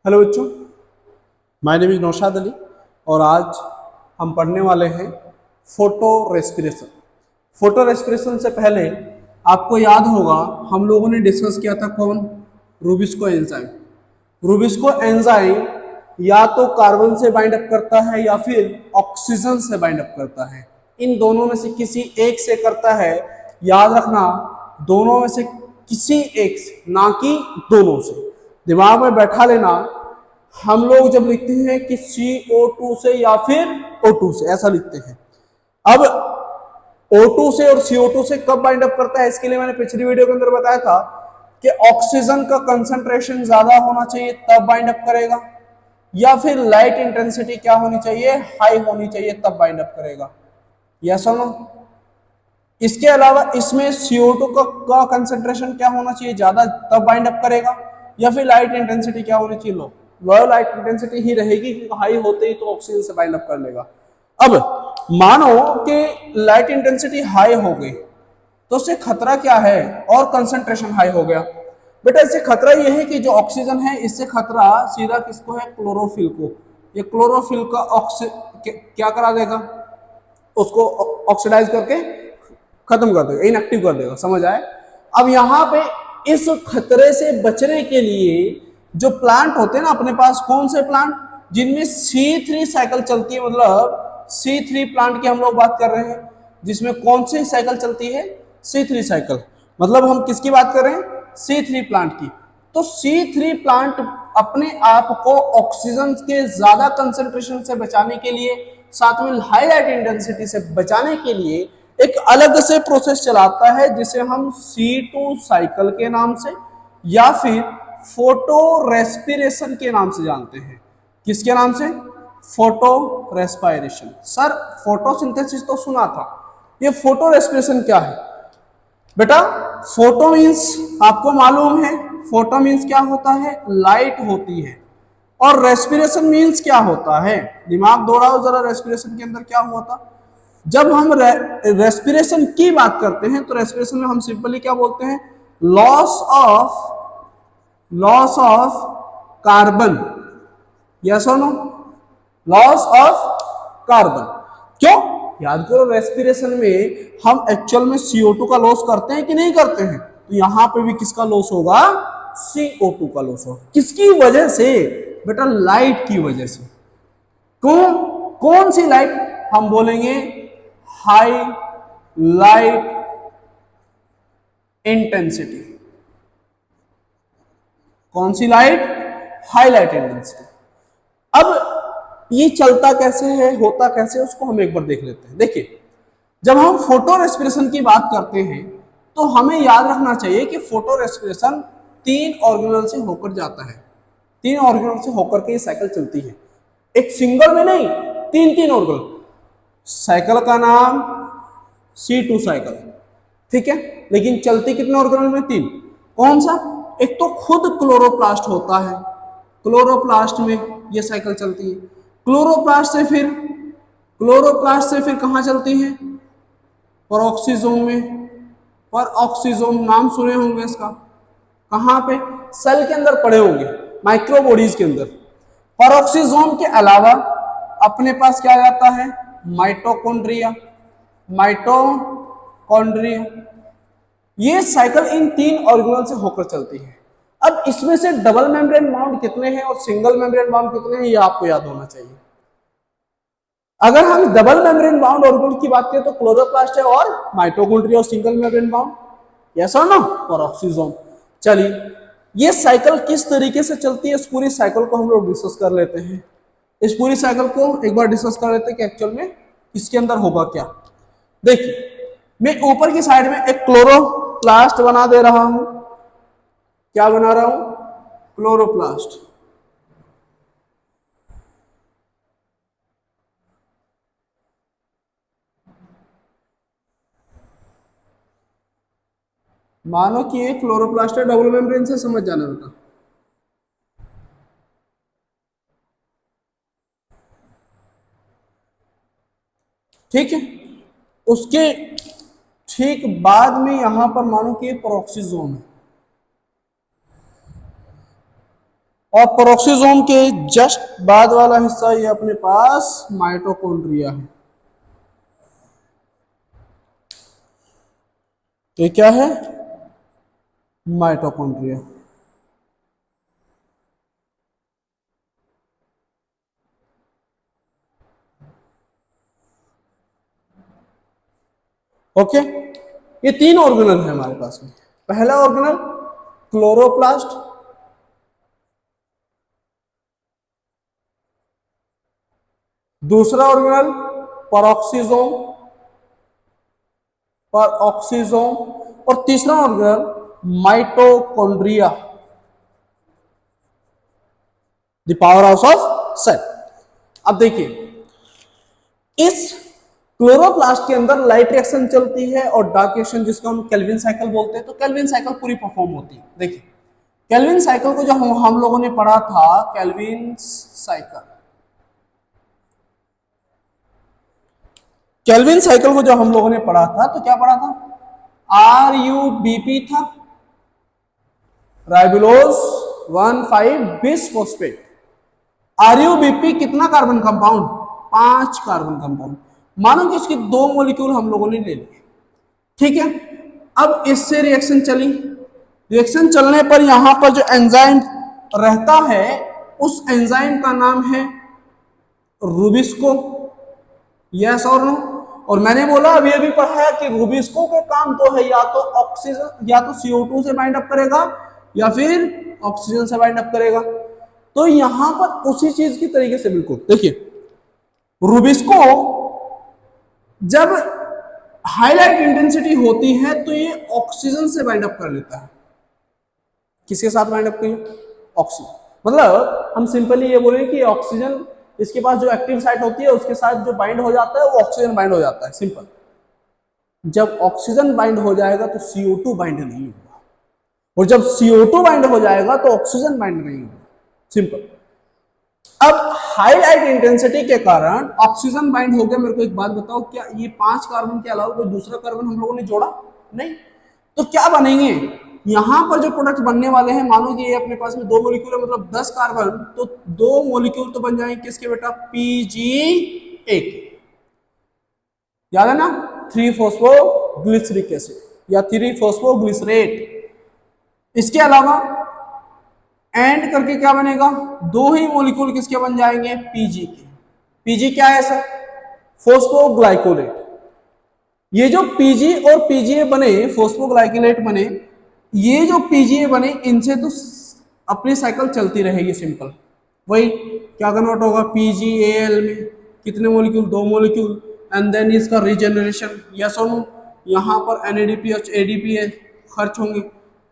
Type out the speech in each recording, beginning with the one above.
Hello बच्चों, my name is Naushad Ali और आज हम पढ़ने वाले हैं फोटो रेस्पिरेशन। फोटो रेस्पिरेशन से पहले आपको याद होगा हम लोगों ने डिस्कस किया था कौन? Rubisco enzyme. रूबिस्को एंजाइम या तो कार्बन से बाइंड अप करता है या फिर ऑक्सीजन से बाइंड अप करता है। इन दोनों में से किसी एक से करता है। याद रखना, दोनों में से किसी एक से, ना कि दोनों से। दिमाग में बैठा लेना, हम लोग जब लिखते हैं कि CO2 से या फिर O2 से, ऐसा लिखते हैं। अब O2 से और CO2 से कब बाइंड अप करता है, इसके लिए मैंने पिछली वीडियो के अंदर बताया था कि ऑक्सीजन का कंसंट्रेशन ज्यादा होना चाहिए तब बाइंड अप करेगा, या फिर लाइट इंटेंसिटी क्या होनी चाहिए, हाई होनी चाहिए तब बाइंड अप करेगा। यस और नो? इसके अलावा इसमें CO2 का कंसंट्रेशन क्या होना चाहिए, ज्यादा, तब बाइंड अप करेगा, या फिर लाइट इंटेंसिटी क्या होनी चाहिए, लो। लो लाइट इंटेंसिटी ही रहेगी क्योंकि हाई होते ही तो ऑक्सीजन से बाइंड अप कर लेगा। अब मानो कि लाइट इंटेंसिटी हाई हो गई तो उससे खतरा क्या है, और कंसंट्रेशन हाई हो गया। बेटा इससे खतरा यह है कि जो ऑक्सीजन है इससे खतरा सीधा किसको है, क्लोरोफिल को। ये क्लोरोफिल का क्या करा देगा, उसको ऑक्सीडाइज करके खत्म कर देगा, इनएक्टिव कर देगा। समझ आए? अब यहां पे इस खतरे से बचने के लिए जो प्लांट होते हैं ना अपने पास, कौन से प्लांट जिनमें C3 साइकिल चलती है, मतलब C3 प्लांट की हम लोग बात कर रहे हैं, जिसमें कौन सी साइकिल चलती है, C3 साइकिल। मतलब हम किसकी बात कर रहे हैं, C3 प्लांट की। तो C3 प्लांट अपने आप को ऑक्सीजन के ज्यादा कंसंट्रेशन से बचाने के लिए, साथ में हाई लाइट इंटेंसिटी से बचाने के लिए एक अलग से प्रोसेस चलाता है जिसे हम C2 साइकिल के नाम से या फिर फोटो रेस्पिरेशन के नाम से जानते हैं। किसके नाम से? Photo respiration. सर फोटोसिंथेसिस तो सुना था, ये फोटो रेस्पिरेशन क्या है? बेटा फोटो मीन्स आपको मालूम है, फोटो मीन्स क्या होता है, लाइट होती है। और रेस्पिरेशन मीन्स क्या होता है, दिमाग दौड़ाओ जरा, रेस्पिरेशन के अंदर क्या हुआ था? जब हम रेस्पिरेशन की बात करते हैं तो रेस्पिरेशन में हम सिंपली क्या बोलते हैं, लॉस ऑफ कार्बन। यस और नो? Loss of carbon. क्यों? याद करो, रेस्पिरेशन में हम एक्चुअल में CO2 का लॉस करते हैं कि नहीं करते हैं? तो यहां पे भी किसका लॉस होगा, CO2 का लॉस होगा। किसकी वजह से? बेटा लाइट की वजह से। क्यों? कौन सी लाइट? हम बोलेंगे हाई लाइट इंटेंसिटी। कौन सी लाइट? High light intensity. अब ये चलता कैसे है, होता कैसे, उसको हम एक बार देख लेते हैं। देखिए, जब हम फोटो रेस्पिरेशन की बात करते हैं तो हमें याद रखना चाहिए कि फोटो रेस्पिरेशन 3 ऑर्गेनल से होकर जाता है। 3 ऑर्गेनल से होकर के ये साइकिल चलती है, एक सिंगल में नहीं, 3 ऑर्गेनल। साइकिल का नाम C2 साइकिल, ठीक है, लेकिन चलती कितने ऑर्गेनल में, 3। कौन सा? एक तो खुद क्लोरोप्लास्ट होता है, क्लोरोप्लास्ट में ये साइकिल चलती है। क्लोरोप्लास्ट से फिर कहां चलती है, परऑक्सीजोम में। परऑक्सीजोम नाम सुने होंगे इसका, कहां पे, सेल के अंदर पड़े होंगे, माइक्रोबॉडीज के अंदर। परऑक्सीजोम के अलावा अपने पास क्या जाता है, माइटोकॉन्ड्रिया। माइटोकॉन्ड्रिया, ये साइकिल इन 3 ऑर्गेनल से होकर चलती है। अब इसमें से डबल मेम्ब्रेन बाउंड कितने हैं और सिंगल मेम्ब्रेन बाउंड कितने हैं, ये आपको याद होना चाहिए। अगर हम डबल मेम्ब्रेन बाउंड ऑर्गेनल की बात करें तो क्लोरोप्लास्ट है और माइटोकॉन्ड्रिया, और सिंगल मेम्ब्रेन बाउंड, यस और नो, परऑक्सीजोम। चलिए, ये साइकिल किस तरीके से चलती है, इस पूरी साइकिल को हम लोग डिस्कस कर लेते हैं। इस पूरी साइकिल को एक बार डिस्कस कर लेते हैं कि एक्चुअल में इसके अंदर होगा क्या। देखिए, मैं ऊपर की साइड में एक क्लोरोप्लास्ट बना दे रहा हूं। क्या बना रहा हूं, क्लोरोप्लास्ट। मानो कि ये क्लोरोप्लास्ट है, डबल मेम्ब्रेन से, समझ जाना बेटा। ठीक है, उसके ठीक बाद में यहां पर मानो कि परऑक्सीजोम है। और पेरोक्सिसोम के जस्ट बाद वाला हिस्सा ये अपने पास माइटोकॉन्ड्रिया है। ये क्या है? माइटोकॉन्ड्रिया। ओके, ये तीन ऑर्गेनल है हमारे पास में। पहला ऑर्गेनल क्लोरोप्लास्ट, दूसरा ऑर्गेनल पेरोक्सिसोम, और तीसरा organelle mitochondria, the power house of cell. अब देखिए, इस क्लोरोप्लास्ट के अंदर लाइट रिएक्शन चलती है और डार्क रिएक्शन, जिसको हम केल्विन साइकिल बोलते हैं। तो केल्विन साइकिल पूरी परफॉर्म होती है। देखिए, केल्विन साइकिल को जो हम लोगों ने पढ़ा था, केल्विन साइकिल, केल्विन साइकिल को जो हम लोगों ने पढ़ा था, तो क्या पढ़ा था? RuBP था, राइबोलोज 1,5 बिसफॉस्फेट। RuBP कितना कार्बन कंपाउंड? 5 carbon compound. मानो कि इसके 2 मॉलिक्यूल हम लोगों ने ले लिए, ठीक है। अब इससे रिएक्शन चली, रिएक्शन चलने पर यहां पर जो एंजाइम रहता है, उस एंजाइम का नाम है रूबिस्को। यस और नो? और मैंने बोला अभी अभी पढ़ाया कि रूबिस्को का काम तो है या तो ऑक्सीजन, या तो CO2 से बाइंड अप करेगा या फिर ऑक्सीजन से बाइंड अप करेगा। तो यहां पर उसी चीज की तरीके से बिल्कुल देखिए, रूबिस्को जब हाईलाइट इंटेंसिटी होती है तो ये ऑक्सीजन से बाइंड अप कर लेता है। किसके साथ बाइंड अप करिए? ऑक्सीजन। मतलब हम सिंपली ये बोलेंगे कि ऑक्सीजन, इसके पास जो एक्टिव साइट होती है उसके साथ जो बाइंड हो जाता है वो ऑक्सीजन बाइंड हो जाता है, सिंपल। जब ऑक्सीजन बाइंड हो जाएगा तो CO2 बाइंड नहीं होगा, और जब CO2 बाइंड हो जाएगा तो ऑक्सीजन बाइंड नहीं होगा, सिंपल। अब हाईलाइट इंटेंसिटी के कारण ऑक्सीजन बाइंड हो गया। मेरे को एक बात बताओ, क्या ये 5 कार्बन के अलावा कोई दूसरा कार्बन हम लोगों ने जोड़ा? नहीं। तो क्या बनेंगे यहां पर? जो प्रोडक्ट बनने वाले हैं, मानो कि ये अपने पास में 2 मॉलिक्यूल है, मतलब 10 कार्बन, तो 2 मॉलिक्यूल तो बन जाएंगे किसके बेटा? PgA। याद है ना? 3-फॉस्फोग्लिसरिक एसिड या 3-फॉस्फोग्लिसरेट। इसके अलावा एंड करके क्या बनेगा? 2 ही मॉलिक्यूल किसके बन जाएंगे? Pg के। Pg क्या है सर? फॉस्फोग्लाइकोलेट। ये जो Pg और PGA बने, फॉस्फोग्लाइकोलेट बने, ये जो PGA बने, इनसे तो अपनी साइकिल चलती रहेगी, सिंपल। वही क्या कन्वर्ट होगा? PgAl में कितने मॉलिक्यूल? 2 मॉलिक्यूल। एंड देन इसका रीजनरेशन, यस और नो? यहाँ पर NADP और ADP खर्च होंगे,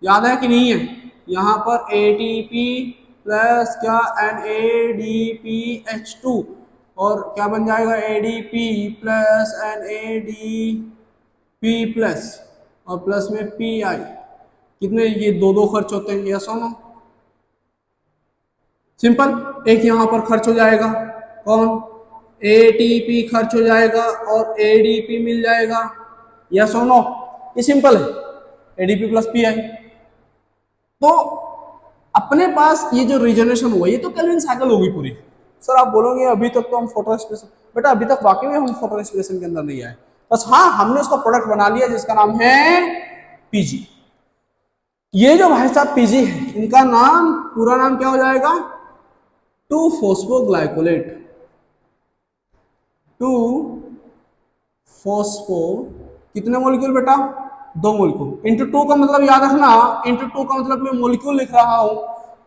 याद है कि नहीं है? यहाँ पर ATP प्लस क्या? NADPH2, और क्या बन जाएगा? ADP प्लस NADP प्लस, और प्लस में PI। कितने? ये 2 खर्च होते हैं, यस और नो? सिंपल। एक यहां पर खर्च हो जाएगा, कौन? ATP खर्च हो जाएगा और ADP मिल जाएगा, यस और नो? ये सिंपल है, ADP प्लस PI। तो अपने पास ये जो रीजनरेशन हुआ, ये तो केल्विन साइकिल होगी पूरी। सर आप बोलोगे अभी तक तो हम फोटो रेस्पिरेशन, बेटा अभी तक वाकई में हम फोटो रेस्पिरेशन के अंदर नहीं आए, बस हाँ हमने उसका प्रोडक्ट बना लिया जिसका नाम है PG। ये जो भाई साहब PG है, इनका नाम, पूरा नाम क्या हो जाएगा? 2-फॉस्फोग्लाइकोलेट। 2-फॉस्फो कितने मॉलिक्यूल बेटा? 2 मॉलिक्यूल। इंटू 2 का मतलब याद रखना, इंटू 2 का मतलब मैं मॉलिक्यूल लिख रहा हूं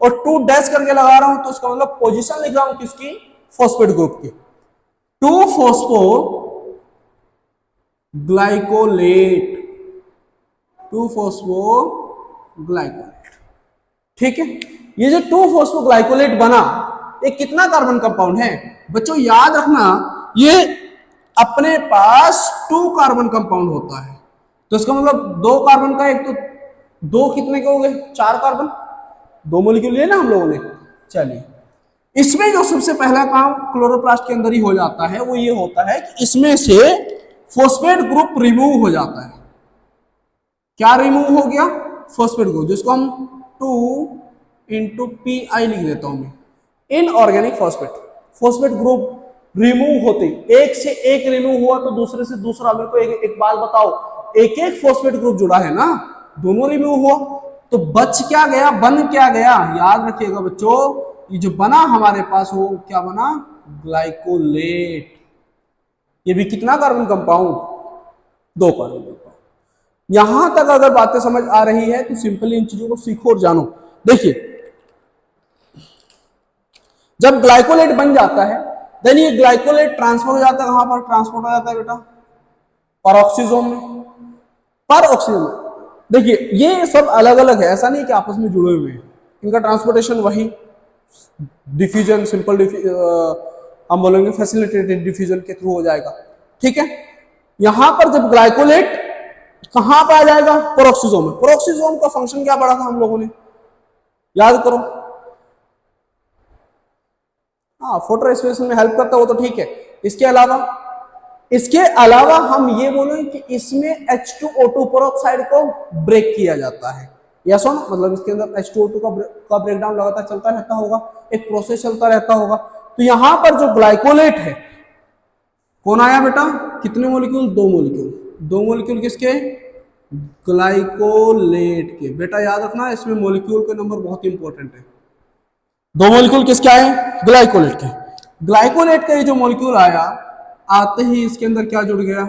और 2 डैश करके लगा रहा हूं, तो उसका मतलब पोजीशन लिख रहा हूं किसकी? फॉस्फेट ग्रुप की। 2-फॉस्फोग्लाइकोलेट, 2-फॉस्फोग्लाइकोलेट, ठीक है। ये जो 2-फॉस्फोग्लाइकोलेट बना, ये कितना कार्बन कंपाउंड है बच्चों? याद रखना, ये अपने पास 2 कार्बन कंपाउंड होता है। तो इसका मतलब 2 कार्बन का, एक तो 2 कितने के हो गए? 4 कार्बन, 2 मॉलिक्यूल लिए ना हम लोगों ने। चलिए, इसमें जो सबसे पहला काम क्लोरोप्लास्ट के अंदर ही हो जाता है, वो ये होता है कि इसमें से फॉस्फेट ग्रुप रिमूव हो जाता है। क्या रिमूव हो गया? फॉस्फेट ग्रुप, जिसको हम 2 इंटू पी आई लिख देता हूं मैं। Inorganic phosphate, phosphate group remove होते, एक से एक रिमूव हुआ तो दूसरे से दूसरा, मेरे को एक बात बताओ, एक एक फॉस्फेट ग्रुप जुड़ा है ना, दोनों रिमूव हुआ तो बच क्या गया, बन क्या गया, याद रखिएगा बच्चों, ये जो बना हमारे पास वो क्या बना, ग्लाइकोलेट। ये भी कितना कार्बन कंपाउंड, 2 कार्बन कंपाउंड। यहां तक अगर बातें समझ आ रही है तो सिंपली इन चीजों को सीखो और जानो। देखिए जब ग्लाइकोलेट बन जाता है देन ये ग्लाइकोलेट ट्रांसफर हो जाता है, कहां पर ट्रांसफर हो जाता है बेटा, परऑक्सीजोन में, परऑक्सीजोन में। देखिए ये सब अलग अलग है, ऐसा नहीं कि आपस में जुड़े हुए हैं, इनका ट्रांसपोर्टेशन वही डिफ्यूजन, सिंपल हम बोलेंगे फैसिलिटेटेड डिफ्यूजन के थ्रू हो जाएगा, ठीक है। यहां पर जब ग्लाइकोलेट कहां पर आ जाएगा, परऑक्सीजोन में। परऑक्सीजोन का फंक्शन क्या पढ़ा था हम लोगों ने, याद करो। हाँ फोटो रेस्पिरेशन में हेल्प करता है वो तो ठीक है, इसके अलावा हम ये बोलें कि इसमें H2O2 पेरोक्साइड को ब्रेक किया जाता है, यस और नो, मतलब इसके अंदर H2O2 का ब्रेकडाउन लगातार चलता रहता होगा, एक प्रोसेस चलता रहता होगा। तो यहां पर जो ग्लाइकोलेट है, कौन आया बेटा, कितने मोलिक्यूल, 2 मोलिक्यूल, 2 मोलिक्यूल किसके, ग्लाइकोलेट के। बेटा याद रखना इसमें मोलिक्यूल के नंबर बहुत इंपॉर्टेंट है, 2 मोलिक्यूल किसके आए, ग्लाइकोलेट के। ग्लाइकोलेट का ये जो मोलिक्यूल आया, आते ही इसके अंदर क्या जुड़ गया,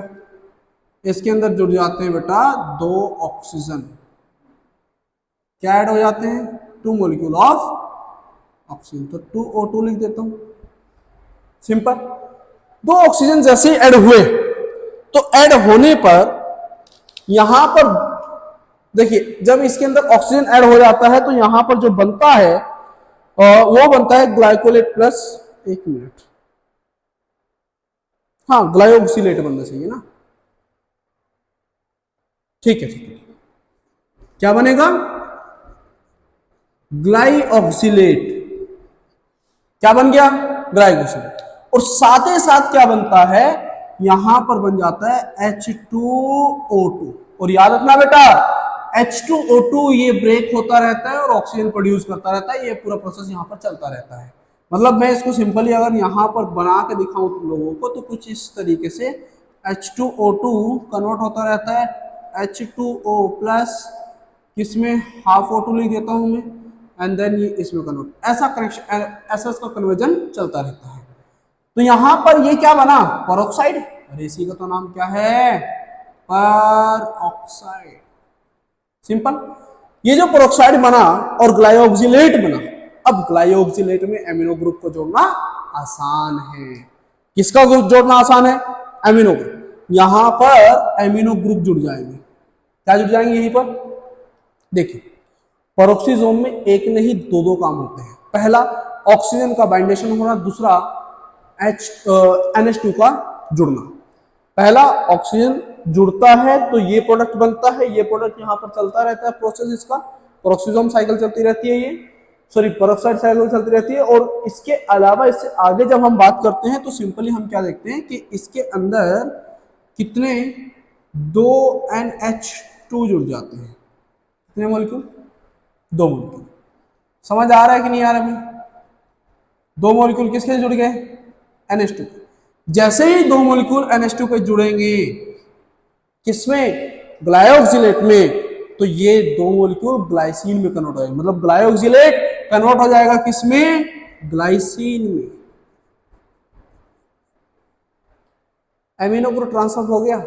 इसके अंदर जुड़ जाते हैं बेटा 2 ऑक्सीजन, क्या ऐड हो जाते हैं, 2 मोलिक्यूल ऑफ ऑक्सीजन, तो 2O2 लिख देता हूं, सिंपल। 2 ऑक्सीजन जैसे ऐड हुए तो ऐड होने पर यहां पर देखिए जब इसके अंदर ऑक्सीजन ऐड हो जाता है तो यहां पर जो बनता है वो बनता है ग्लाइकोलेट प्लस, 1 मिनट, हाँ ग्लाइओक्सिलेट बनना चाहिए ना, ठीक है ठीक है, क्या बनेगा, ग्लाइओक्सिलेट, क्या बन गया, ग्लाइओक्सिलेट। और साथ ही साथ क्या बनता है, यहां पर बन जाता है H2O2, और याद रखना बेटा H2O2 ये ब्रेक होता रहता है और ऑक्सीजन प्रोड्यूस करता रहता है, ये पूरा प्रोसेस यहाँ पर चलता रहता है। मतलब मैं इसको सिंपली अगर यहाँ पर बना के दिखाऊं तुम लोगों को तो कुछ इस तरीके से H2O2 कन्वर्ट होता रहता है H2O प्लस, किसमें हाफ O2 लिख देता हूं मैं, एंड देन ये इसमें कन्वर्ट, ऐसा कनेक्शन, ऐसा इसका कन्वर्जन चलता रहता है। तो यहां पर ये क्या बना, परऑक्साइड, अरे इसी का तो नाम क्या है, परऑक्साइड, सिंपल। ये जो पेरोक्साइड बना और ग्लाइओक्सिलेट बना, अब ग्लाइओक्सिलेट में एमिनो ग्रुप को जोड़ना आसान है, किसका ग्रुप जोड़ना आसान है, एमिनो ग्रुप। यहां पर एमिनो ग्रुप जुड़ जाएंगे, क्या जुड़ जाएंगे यहीं पर, देखिए पेरोक्सीजोम में एक नहीं 2 काम होते हैं, पहला ऑक्सीजन का बाइंडेशन होना, दूसरा NH2 का जुड़ना। पहला ऑक्सीजन जुड़ता है तो ये प्रोडक्ट बनता है, ये प्रोडक्ट यहाँ पर चलता रहता है, प्रोसेस इसका पेरोक्सीजोम साइकिल चलती रहती है, ये सॉरी पेरोक्साइड साइकिल चलती रहती है। और इसके अलावा इससे आगे जब हम बात करते हैं तो सिंपली हम क्या देखते हैं कि इसके अंदर कितने 2 NH2 जुड़ जाते हैं, कितने मोलिक्यूल, 2 मोलिक्यूल। समझ आ रहा है कि नहीं आ रहा है, 2 मोलिक्यूल किसके जुड़ गए, NH2। जैसे ही 2 मोलिक्यूल NH2 पे जुड़ेंगे किसमें, ग्लाइओक्सिलेट में, तो ये 2 मोलिक्यूल ग्लाइसिन में कन्वर्ट हो जाएंगे, मतलब ग्लाइओक्सिलेट कन्वर्ट हो जाएगा किसमें, ग्लाइसिन में। एमिनो ग्रुप ट्रांसफर हो गया,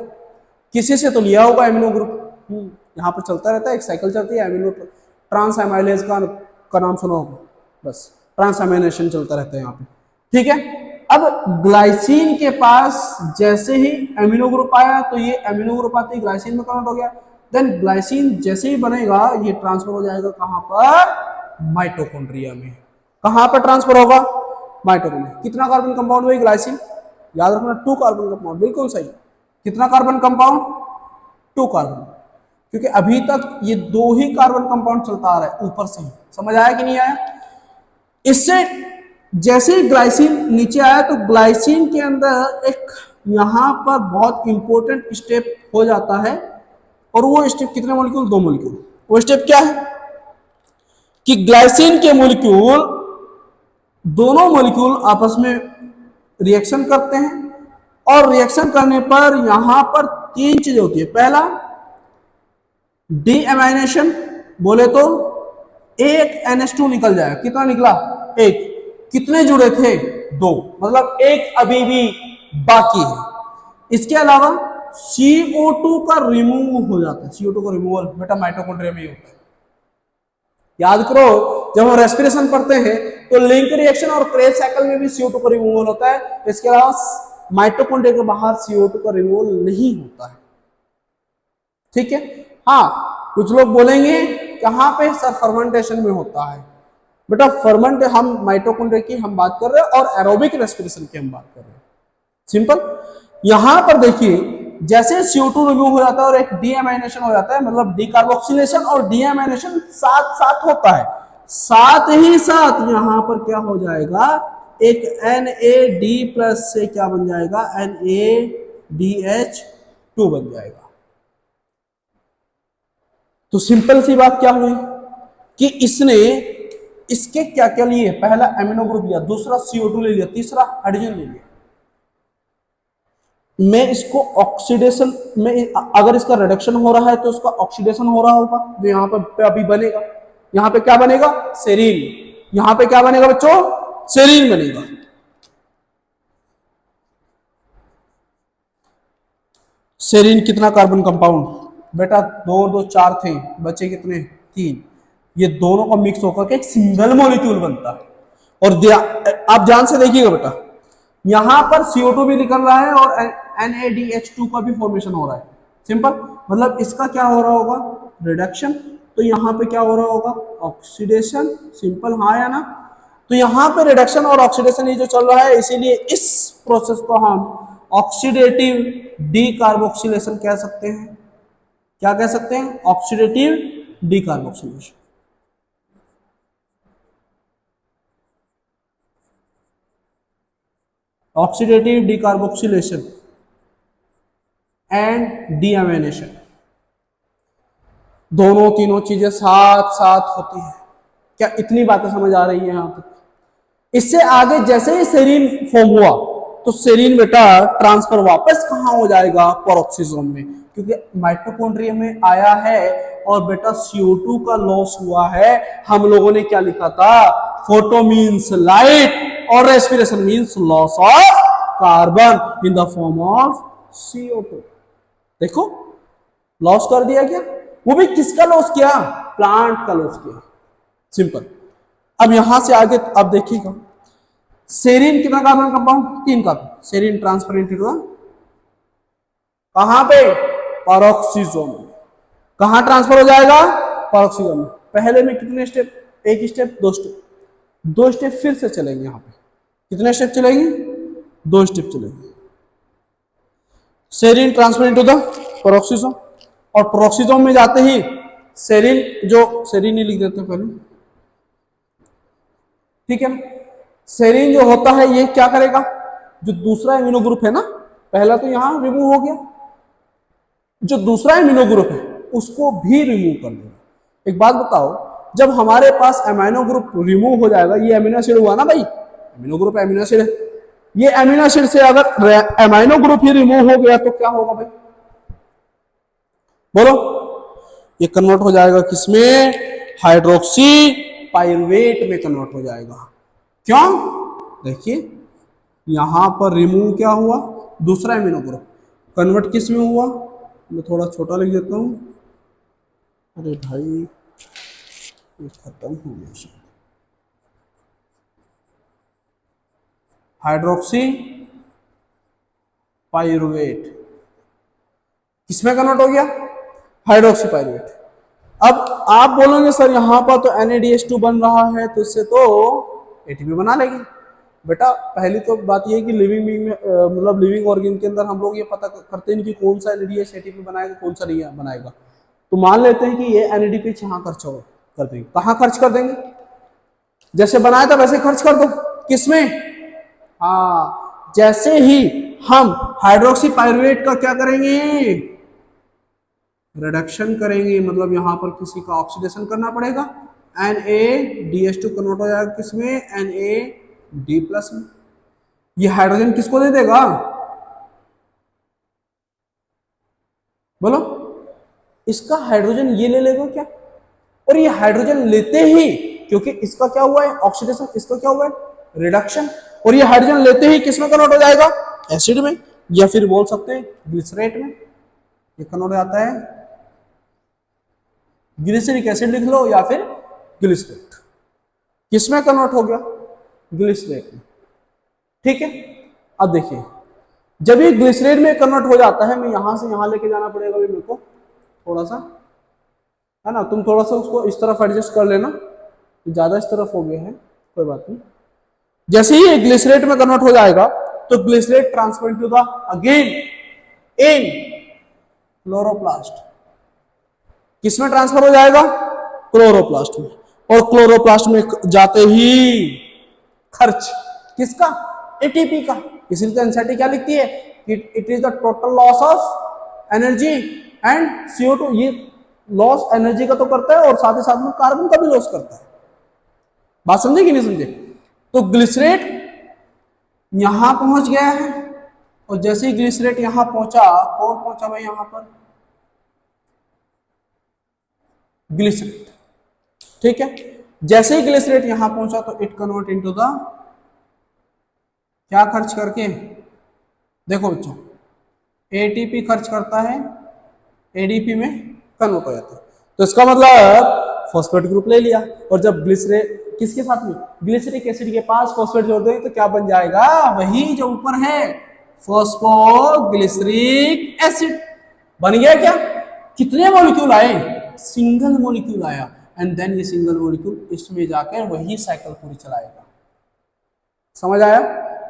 किसी से तो लिया होगा एमिनो ग्रुप, यहां पर चलता रहता है, एक साइकिल चलती है, एमिनो ट्रांस एमाइलेज का नाम सुना होगा, बस ट्रांस एमाइलेशन चलता रहता है यहाँ पे, ठीक है। अब ग्लाइसिन के पास जैसे ही एमिनो ग्रुप आया तो ये एमिनो ग्रुप आते ही ग्लाइसिन में कन्वर्ट हो गया, देन ग्लाइसिन जैसे ही बनेगा ये ट्रांसफर हो जाएगा कहां पर, माइटोकॉन्ड्रिया में। कहां पर ट्रांसफर होगा, माइटोकॉन्ड्रिया। कितना कार्बन कंपाउंड हुई ग्लाइसिन, याद रखना 2 कार्बन कंपाउंड, बिल्कुल सही। कितना कार्बन कंपाउंड, 2 कार्बन, क्योंकि अभी तक ये 2 ही कार्बन कंपाउंड चलता आ रहा है ऊपर से ही, समझ आया कि नहीं आया। इससे जैसे ही ग्लाइसिन नीचे आया तो ग्लाइसिन के अंदर एक यहां पर बहुत इंपॉर्टेंट स्टेप हो जाता है, और वो स्टेप कितने मोलिक्यूल, 2 मोलिक्यूल। वो स्टेप क्या है, कि ग्लाइसिन के मॉलिक्यूल, दोनों मॉलिक्यूल आपस में रिएक्शन करते हैं और रिएक्शन करने पर यहां पर तीन चीजें होती है। पहला डीएमाइनेशन, बोले तो एक NH2 निकल जाएगा। कितना निकला? एक। कितने जुड़े थे? दो, मतलब एक अभी भी बाकी है। इसके अलावा CO2 का रिमूव हो जाता है। CO2 का रिमूवल बेटा माइटोकॉन्ड्रिया में ही होता है। याद करो, जब हम रेस्पिरेशन पढ़ते हैं तो लिंक रिएक्शन और क्रेब साइकिल में भी CO2 का रिमूवल होता है। इसके अलावा माइटोकॉन्ड्रिया के बाहर CO2 का रिमूवल नहीं होता है। ठीक है। हाँ, कुछ लोग बोलेंगे कहां पे सर फर्मेंटेशन में होता है। बेटा फर्मेंट हम माइटोकॉन्ड्रिया की हम बात कर रहे हैं और एरोबिक रेस्पिरेशन की हम बात कर रहे हैं। सिंपल। यहां पर देखिए, जैसे CO2 रिमूव हो जाता है और एक डीएमाइनेशन हो जाता है, मतलब डीकार्बोक्सिलेशन और डीएमाइनेशन साथ साथ होता है, साथ ही साथ यहां पर क्या हो जाएगा, एक NAD+ से क्या बन जाएगा, NADH2 बन जाएगा। तो सिंपल सी बात क्या हुई कि इसने इसके क्या क्या लिए, पहला एमिनो ग्रुप लिया, दूसरा CO2 ले लिया, तीसरा हाइड्रोजन ले लिया। मैं इसको ऑक्सीडेशन में, अगर इसका रिडक्शन हो रहा है तो इसका ऑक्सीडेशन हो रहा होगा, जो यहां पे अभी बनेगा। यहां पे क्या बनेगा? सेरीन। यहां पे क्या बनेगा बच्चों? सेरीन बनेगा। सेरीन कितना कार्बन कंपाउंड? बेटा 2 और 2 4 थे, बचे कितने? 3। ये दोनों का मिक्स होकर के एक सिंगल मॉलिक्यूल बनता है। और आप ध्यान से देखिएगा बेटा, यहां पर CO2 भी निकल रहा है और NADH2 का भी फॉर्मेशन हो रहा है। सिंपल, मतलब इसका क्या हो रहा होगा? रिडक्शन। तो यहां पे क्या हो रहा होगा? ऑक्सीडेशन। सिंपल, हाँ या ना? तो यहां पे रिडक्शन और ऑक्सीडेशन ये जो चल रहा है, इसीलिए इस प्रोसेस को हम ऑक्सीडेटिव डीकार्बोक्सिलेशन कह सकते हैं। क्या कह सकते हैं? Oxidative decarboxylation. Oxidative decarboxylation and deamination, दोनों तीनों चीजें साथ साथ होती हैं। क्या इतनी बातें समझ आ रही है यहां तक? इससे आगे जैसे ही सेरीन फॉर्म हुआ तो सेरीन बेटा ट्रांसफर वापस कहां हो जाएगा? पेरोक्सिसोम में, क्योंकि माइटोकॉन्ड्रिया में आया है और बेटा CO2 का लॉस हुआ है। हम लोगों ने क्या लिखा था? फोटो मीन्स लाइट और respiration means loss of carbon in the form of CO2। देखो, लॉस कर दिया क्या? वो भी किसका लॉस किया? प्लांट का लॉस किया। सिंपल। अब यहां से आगे अब देखिएगा, सेरीन कितना carbon compound? 3 carbon. Serine transfer into कहां पे? पेरोक्सिसोम में। कहां ट्रांसफर हो जाएगा? पेरोक्सिसोम में। पहले में कितने स्टेप? एक स्टेप, 2 स्टेप, 2 स्टेप फिर से चलेंगे। यहां पे कितने स्टेप चलेंगे? 2 स्टेप चलेंगे। Serine transfer into the peroxisome, और पेरोक्सिसोम में जाते ही सेरीन, जो सेरीन ही लिख देते हैं पहले, ठीक है। सेरीन जो होता है ये क्या करेगा? जो दूसरा एमिनो ग्रुप है ना, पहला तो यहां रिमूव हो गया, जो दूसरा एमिनो ग्रुप है उसको भी रिमूव कर देगा। एक बात बताओ, जब हमारे पास एमिनो ग्रुप रिमूव हो जाएगा, ये एमिनो एसिड हुआ ना भाई, एमिनो ग्रुप एमिनो एसिड है, ये एमिनो एसिड से अगर एमिनो ग्रुप ही रिमूव हो गया तो क्या होगा भाई? बोलो। ये कन्वर्ट हो जाएगा किसमें? हाइड्रोक्सी पाइरुवेट में कन्वर्ट हो जाएगा। क्यों? देखिए, यहां पर रिमूव क्या हुआ? दूसरा एमिनो ग्रुप। कन्वर्ट किस में हुआ? मैं थोड़ा छोटा लिख देता हूं। अरे भाई, ये खत्म हो गया। हाइड्रोक्सी पाइरुवेट किसमें कन्वर्ट हो गया? Hydroxy pyruvate. अब आप बोलोगे सर यहां पर तो NADH2 बन रहा है, तो इससे तो ATP बना लेंगे। बेटा पहली तो बात यह है कि लिविंग बीइंग में, मतलब लिविंग ऑर्गेन के अंदर हम लोग ये पता करते हैं कि कौन सा NADH ATP बनाएगा, कौन सा नहीं बनाएगा। तो मान लेते हैं कि ये NADH यहाँ खर्च कर देंगे। कहाँ खर्च कर देंगे? जैसे बनाया था वैसे खर्च कर दो। किसमें? हाँ, जैसे ही हम हाइड्रोक्सी पाइरुवेट का क्या करेंगे? रिडक्शन करेंगे, मतलब यहां पर किसी का ऑक्सीडेशन करना पड़ेगा NADH2 कन्वर्ट हो जाएगा किसमें, NAD+ में। ये हाइड्रोजन किसको दे देगा, बोलो, इसका हाइड्रोजन ये ले लेगा क्या, और ये हाइड्रोजन लेते ही, क्योंकि इसका क्या हुआ है ऑक्सीडेशन, इसका क्या हुआ है रिडक्शन, और ये हाइड्रोजन लेते ही किसमें कन्वर्ट हो जाएगा, एसिड में, या फिर बोल सकते हैं ग्लिसरेट में। ये कन्वर्ट हो जाता है, ग्लिसरिक एसिड लिख लो या फिर ग्लिसरेट, किसमें कन्वर्ट हो गया, ग्लिसरेट में। ठीक है, अब देखिए जब ये ग्लिसरेट में कन्वर्ट हो जाता है, मैं यहां से यहां लेके जाना पड़ेगा अभी मेरे को थोड़ा सा, है ना, तुम थोड़ा सा उसको इस तरफ एडजस्ट कर लेना, ज्यादा इस तरफ हो गया है, कोई बात नहीं। जैसे ही ग्लिसरेट में कन्वर्ट हो जाएगा तो glycerate transfer to the again in chloroplast, किसमें ट्रांसफर हो जाएगा, क्लोरोप्लास्ट में, और क्लोरोप्लास्ट में जाते ही खर्च किसका, एटीपी का, इसलिए तो एनसीईआरटी क्या लिखती है कि it is the total loss of energy and CO2, ये लॉस एनर्जी का तो करता है और साथ ही साथ में कार्बन का भी लॉस करता है। बात समझे कि नहीं समझे। तो ग्लिसरेट यहां पहुंच गया है, और जैसे ही ग्लिसरेट यहां पहुंचा, कौन पहुंचा भाई यहां पर, ग्लिसरेट। ठीक है, जैसे ही ग्लिसरेट यहां पहुंचा तो इट कन्वर्ट इनटू द, क्या खर्च करके, देखो बच्चों एटीपी खर्च करता है, एडीपी में कन्वर्ट हो जाता है। तो इसका मतलब फॉस्फेट ग्रुप ले लिया, और जब ग्लिसरेट किसके साथ में, ग्लिसरिक एसिड के पास फॉस्फेट जोड़ देंगे तो क्या बन जाएगा, वही जो ऊपर है फॉस्फोग्लिसरिक एसिड बन गया। क्या, कितने मॉलिक्यूल आए, सिंगल मॉलिक्यूल आया, एंड देन ये सिंगल मॉलिक्यूल इसमें जाकर वही साइकिल पूरी चलाएगा। समझ आया,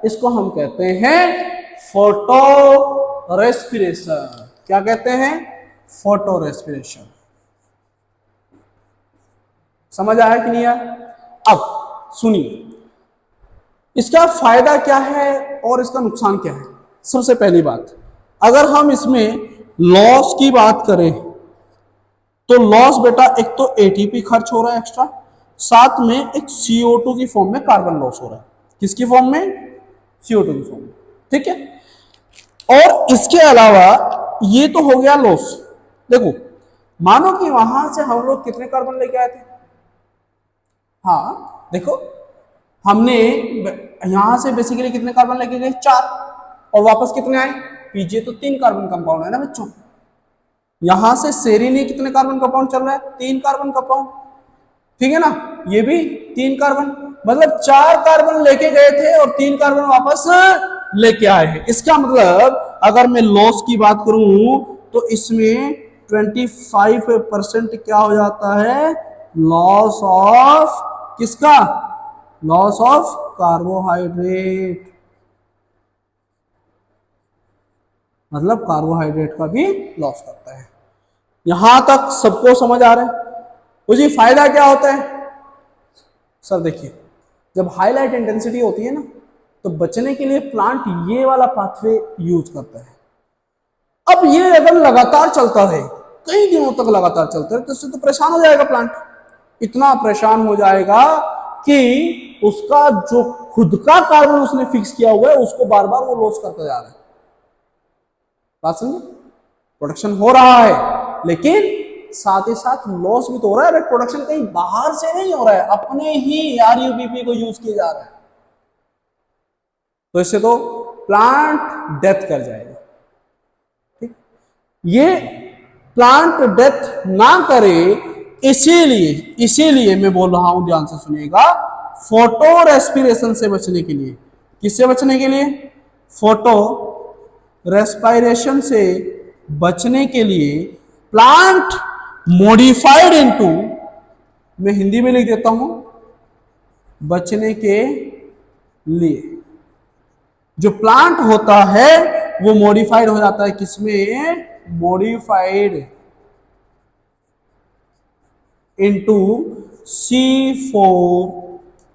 इसको हम कहते हैं फोटो रेस्पिरेशन। क्या कहते हैं, फोटो रेस्पिरेशन। समझ आया कि नहीं आया। अब सुनिए इसका फायदा क्या है और इसका नुकसान क्या है। सबसे पहली बात, अगर हम इसमें लॉस की बात करें तो लॉस बेटा, एक तो एटीपी खर्च हो रहा है एक्स्ट्रा, साथ में एक CO2 की फॉर्म में कार्बन लॉस हो रहा है। किसकी फॉर्म में, CO2 की फॉर्म में। ठीक है, और इसके अलावा ये तो हो गया लॉस। देखो मानो कि वहां से हम लोग कितने कार्बन लेके आए थे, हाँ देखो हमने यहां से बेसिकली कितने कार्बन लेके गए, 4, और वापस कितने आए, पीछे तो 3 कार्बन कंपाउंड है ना बच्चों। यहां से सेरीन ही कितने कार्बन कंपाउंड चल रहा है, 3 कार्बन कंपाउंड, ठीक है ना, ये भी 3 कार्बन, मतलब 4 कार्बन लेके गए थे और 3 कार्बन वापस लेके आए हैं। इसका मतलब अगर मैं लॉस की बात करूं तो इसमें 25% क्या हो जाता है, लॉस ऑफ किसका, लॉस ऑफ कार्बोहाइड्रेट, मतलब कार्बोहाइड्रेट का भी लॉस करता है। यहां तक सबको समझ आ रहा है। मुझे फायदा क्या होता है सर, देखिए जब हाईलाइट इंटेंसिटी होती है ना तो बचने के लिए प्लांट ये वाला पाथवे यूज करता है। अब ये अगर लगातार चलता है, कई दिनों तक लगातार चलता है, तो इससे तो परेशान हो जाएगा प्लांट, इतना परेशान हो जाएगा कि उसका जो खुद का कार्बन उसने फिक्स किया हुआ है उसको बार बार वो लॉस करता जा रहा है। बात समझे, प्रोडक्शन हो रहा है लेकिन साथ ही साथ लॉस भी तो हो रहा है। प्रोडक्शन कहीं बाहर से नहीं हो रहा है, अपने ही RUBP को यूज किया जा रहा है, तो इससे तो प्लांट डेथ कर जाएगा। ठीक, ये प्लांट डेथ ना करे इसीलिए मैं बोल रहा हूं, ध्यान से सुनिएगा, फोटो रेस्पिरेशन से बचने के लिए। किससे बचने के लिए, फोटो रेस्पिरेशन से बचने के लिए प्लांट मॉडिफाइड इनटू, मैं हिंदी में लिख देता हूं, बचने के लिए जो प्लांट होता है वो मॉडिफाइड हो जाता है किसमें, मॉडिफाइड इनटू C4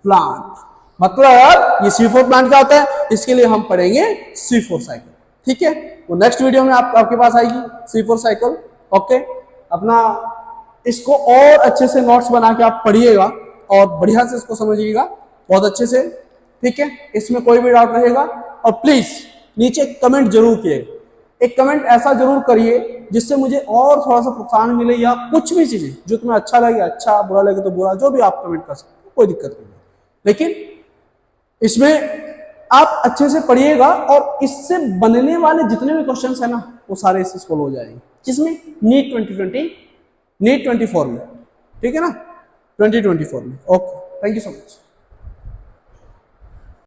प्लांट। मतलब ये C4 प्लांट क्या होता है, इसके लिए हम पढ़ेंगे C4 साइकिल। ठीक है, वो नेक्स्ट वीडियो में आपके पास आएगी C4 साइकिल। ओके, अपना इसको और अच्छे से नोट्स बना के आप पढ़िएगा और बढ़िया से इसको समझिएगा बहुत अच्छे से, ठीक है। इसमें कोई भी डाउट रहेगा और प्लीज नीचे कमेंट जरूर किए, एक कमेंट ऐसा जरूर करिए जिससे मुझे और थोड़ा सा प्रोत्साहन मिले, या कुछ भी चीजें जो तुम्हें अच्छा लगे अच्छा, बुरा लगे तो बुरा, जो भी आप कमेंट कर सकते हो, कोई दिक्कत नहीं है। लेकिन इसमें आप अच्छे से पढ़िएगा और इससे बनने वाले जितने भी क्वेश्चंस है ना वो सारे इससे सोल्व हो जाएंगे। किसमें? नीट 2020, नीट 24 में, ठीक है ना, 2024 में। Okay, thank you so much.